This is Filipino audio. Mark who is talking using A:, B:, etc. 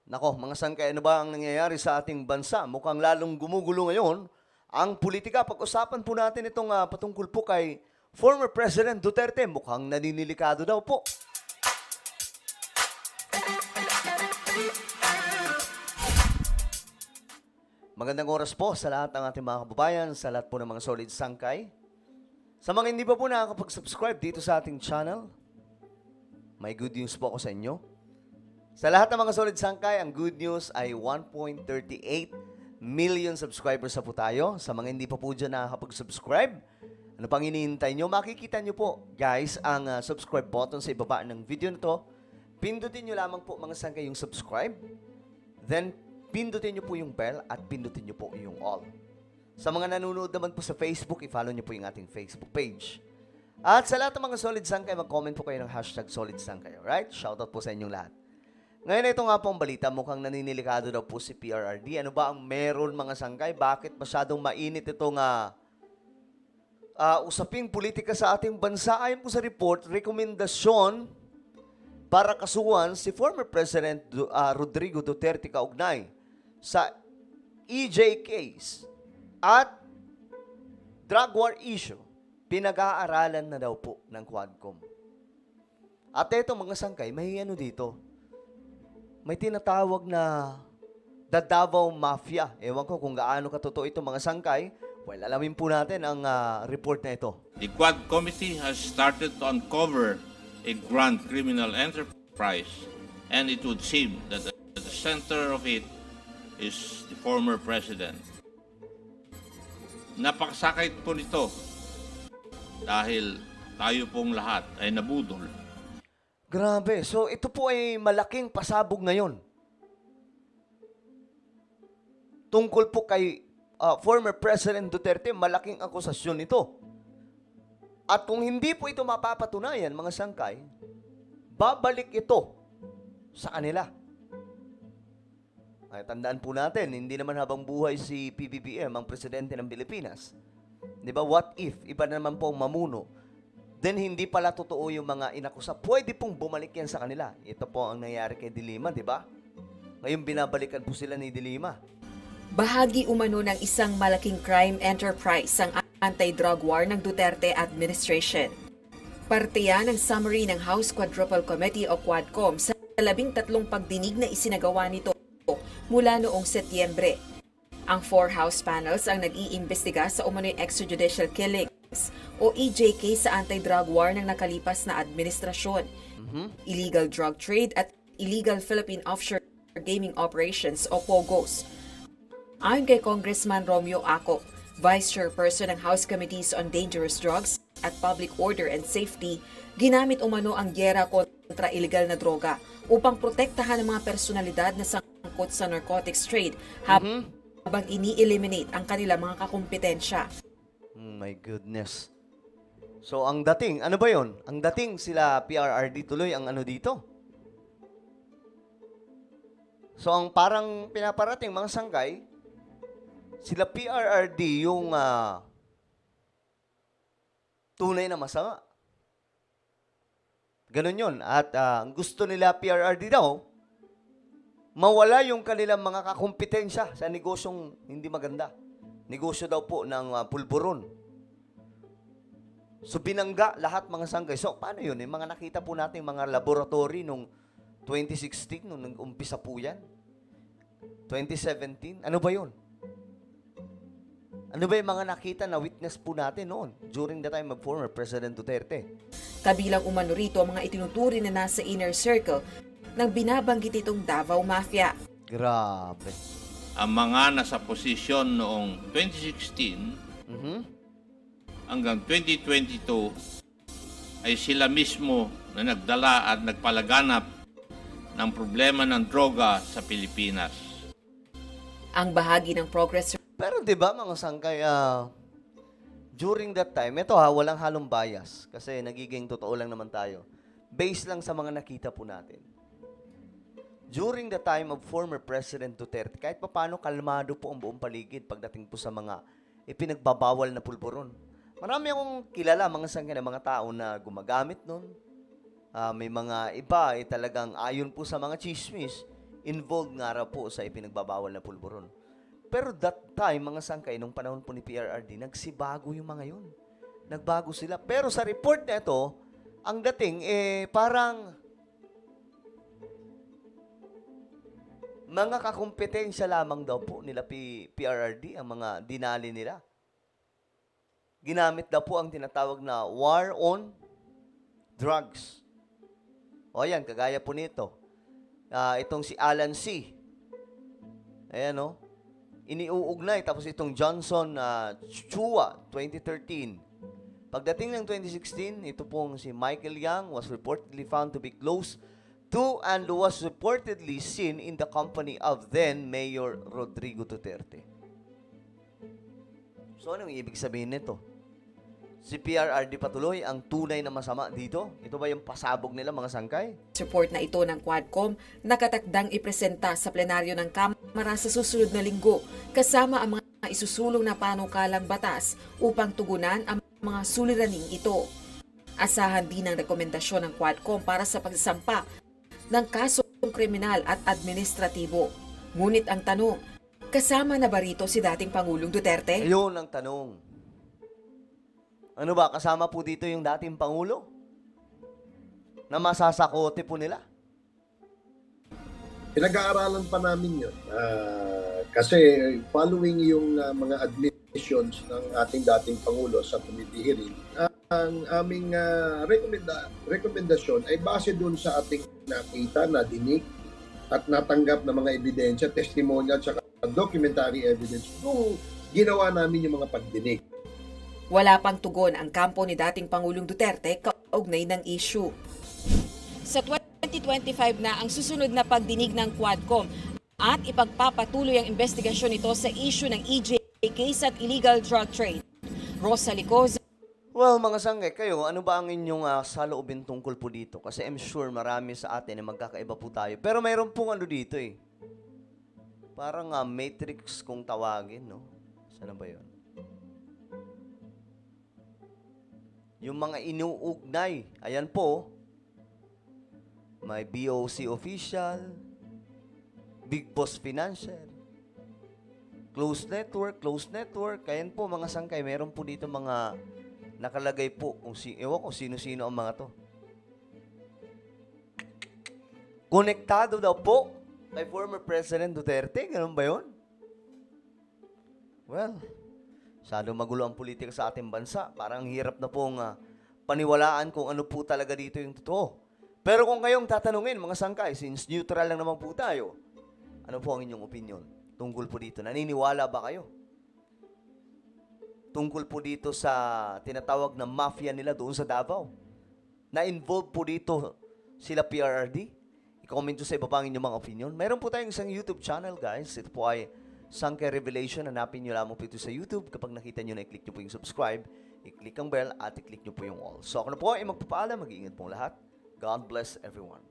A: Nako, mga sangkay, ano ba ang nangyayari sa ating bansa? Mukhang lalong gumugulo ngayon ang politika. Pag-usapan po natin itong patungkol po kay former President Duterte. Mukhang naninilikado daw po. Magandang oras po sa lahat ng ating mga kababayan, sa lahat po ng mga solid sangkay. Sa mga hindi pa po nakakapag-subscribe dito sa ating channel, may good news po ako sa inyo. Sa lahat ng mga solid sangkay, ang good news ay 1.38 million subscribers na po tayo. Sa mga hindi pa po dyan nakakapag-subscribe, ano pang hinihintay nyo? Makikita nyo po, guys, ang subscribe button sa ibaba ng video nito. Pindutin nyo lamang po mga sangkay yung subscribe. Then, pindutin nyo po yung bell at pindutin nyo po yung all. Sa mga nanonood naman po sa Facebook, i-follow nyo po yung ating Facebook page. At sa lahat ng mga solid sangkay, mag-comment po kayo ng hashtag solid sangkay. Alright? Shoutout po sa inyong lahat. Ngayon, ito nga po ang balita. Mukhang naninilikado daw po si PRRD. Ano ba ang meron mga sangkay? Bakit masyadong mainit itong usaping politika sa ating bansa? Ayon po sa report, rekomendasyon para kasuhan si former President Rodrigo Duterte kaugnay sa EJ case at drug war issue, pinag-aaralan na daw po ng Quadcom. At ito mga sangkay, may ano dito, may tinatawag na the Davao Mafia. Ewan ko kung gaano katotoo ito mga sangkay. Well, alamin po natin ang report na ito.
B: The Quad Committee has started to uncover a grand criminal enterprise, and it would seem that at the center of it is the former president. Napakasakit po nito dahil tayo pong lahat ay nabudol.
A: Grabe. So, ito po ay malaking pasabog ngayon. Tungkol po kay former President Duterte, malaking akusasyon ito. At kung hindi po ito mapapatunayan, mga sangkay, babalik ito sa kanila. Ay, tandaan po natin, hindi naman habang buhay si PBBM, ang presidente ng Pilipinas. Di ba? What if? Iba naman po ang mamuno. Then hindi pala totoo yung mga inakusa. Pwede pong bumalik yan sa kanila. Ito po ang nangyari kay Dilima, di ba? Ngayon binabalikan po sila ni Dilima.
C: Bahagi umano ng isang malaking crime enterprise ang anti-drug war ng Duterte administration. Parte yan ng summary ng House Quadruple Committee o Quadcom sa 13 pagdinig na isinagawa nito mula noong Setyembre. Ang 4 House panels ang nag-iimbestiga sa umano'y extrajudicial killings o EJK sa anti-drug war ng nakalipas na administrasyon, illegal drug trade at illegal Philippine offshore gaming operations o POGOs. Ayon kay Congressman Romeo Aco, Vice Chairperson ng House Committees on Dangerous Drugs at Public Order and Safety, ginamit umano ang gyera kontra illegal na droga upang protektahan ang mga personalidad na sangkot sa narcotics trade habang ini-eliminate ang kanilang mga kakumpetensya.
A: My goodness. So, ang dating, ano ba yon? Ang dating sila PRRD tuloy ang ano dito? So, ang parang pinaparating mga sangkay, sila PRRD yung tunay na masama. Ganun yun. At ang gusto nila PRRD daw, mawala yung kanilang mga kakumpetensya sa negosyong hindi maganda. Negosyo daw po ng pulburon. So, binangga lahat mga sangkay. So, paano yun? Yung mga nakita po natin mga laboratory nung 2016, nung nag-umpisa po yan. 2017, ano ba yun? Ano ba yung mga nakita na witness po natin noon during the time of former President Duterte?
C: Kabilang umano rito ang mga itinuturi na nasa inner circle ng binabanggit itong Davao Mafia.
A: Grabe.
B: Ang mga nasa posisyon noong 2016 hanggang 2022 ay sila mismo na nagdala at nagpalaganap ng problema ng droga sa Pilipinas.
C: Ang bahagi ng progress
A: Pero 'di ba mga sangkay, during that time, ito walang halong bias kasi nagiging totoo lang naman tayo. Based lang sa mga nakita po natin. During the time of former President Duterte, kahit papaano kalmado po ang buong paligid pagdating po sa mga ipinagbabawal na pulburon. Marami akong kilala mga sangkay na mga tao na gumagamit nun. May mga iba talagang ayon po sa mga chismis, involved nga raw po sa ipinagbabawal na pulburon. Pero that time, mga sangkay, nung panahon po ni PRRD, nagsibago yung mga yun. Nagbago sila. Pero sa report na ito, ang dating, parang mga kakumpetensya lamang daw po nila PRRD, ang mga dinali nila. Ginamit daw po ang tinatawag na war on drugs. O yan, kagaya po nito. Itong si Alan C. Ayan o. Iniuugnay. Tapos itong Johnson Chua, 2013. Pagdating ng 2016, ito pong si Michael Yang was reportedly found to be close to and was reportedly seen in the company of then Mayor Rodrigo Duterte. So, anong ibig sabihin nito? Si PRRD patuloy ang tunay na masama dito? Ito ba yung pasabog nila, mga sangkay?
C: Report na ito ng Quadcom nakatakdang ipresenta sa plenaryo ng Kamara sa susunod na linggo kasama ang mga isusulong na panukalang batas upang tugunan ang mga suliraning ito. Asahan din ang rekomendasyon ng Quadcom para sa pagsasampa ng kasong kriminal at administratibo. Ngunit ang tanong, kasama na ba rito si dating Pangulong Duterte?
A: Ayun ang tanong. Ano ba, kasama po dito yung dating Pangulo? Na masasakote po nila?
D: Pinag-aaralan pa namin yun. Kasi following yung mga admissions ng ating dating Pangulo sa committee hearing, ang aming rekomendasyon ay base dun sa ating nakita, nadinig, at natanggap na mga ebidensya, testimonial, at documentary evidence kung ginawa namin yung mga pagdinig.
C: Wala pang tugon ang kampo ni dating Pangulong Duterte kaugnay ng issue. Sa 2025 na ang susunod na pagdinig ng Quadcom at ipagpapatuloy ang investigasyon nito sa issue ng EJ case at illegal drug trade. Rosa Licoz.
A: Well, mga sangkay, kayo, ano ba ang inyong saloobin tungkol po dito? Kasi I'm sure marami sa atin na magkakaiba po tayo. Pero mayroon pong ano dito eh. Parang matrix kung tawagin, no? Sana ba yun? Yung mga inuugnay, ayan po, may BOC official, Big Boss Financial, close network, ayan po mga sangkay, meron po dito mga nakalagay po kung ewan ko sino-sino ang mga to. Konektado daw po kay former President Duterte, ganun ba yun? Well, masyado magulo ang politika sa ating bansa. Parang hirap na pong paniwalaan kung ano po talaga dito yung totoo. Pero kung kayong tatanungin, mga sangkay, since neutral lang naman po tayo, ano po ang inyong opinion tungkol po dito? Naniniwala ba kayo? Tungkol po dito sa tinatawag na mafia nila doon sa Davao? Na-involve po dito sila PRRD? I-comment nyo sa iba pa ang inyong mga opinion. Meron po tayong isang YouTube channel, guys. Ito po ay Sangkay Revelation. Hanapin nyo lamang po ito sa YouTube. Kapag nakita nyo na, i-click nyo po yung subscribe, i-click ang bell, at i-click nyo po yung all. So ako na po ay magpapaalam. Mag-iingat pong lahat. God bless everyone.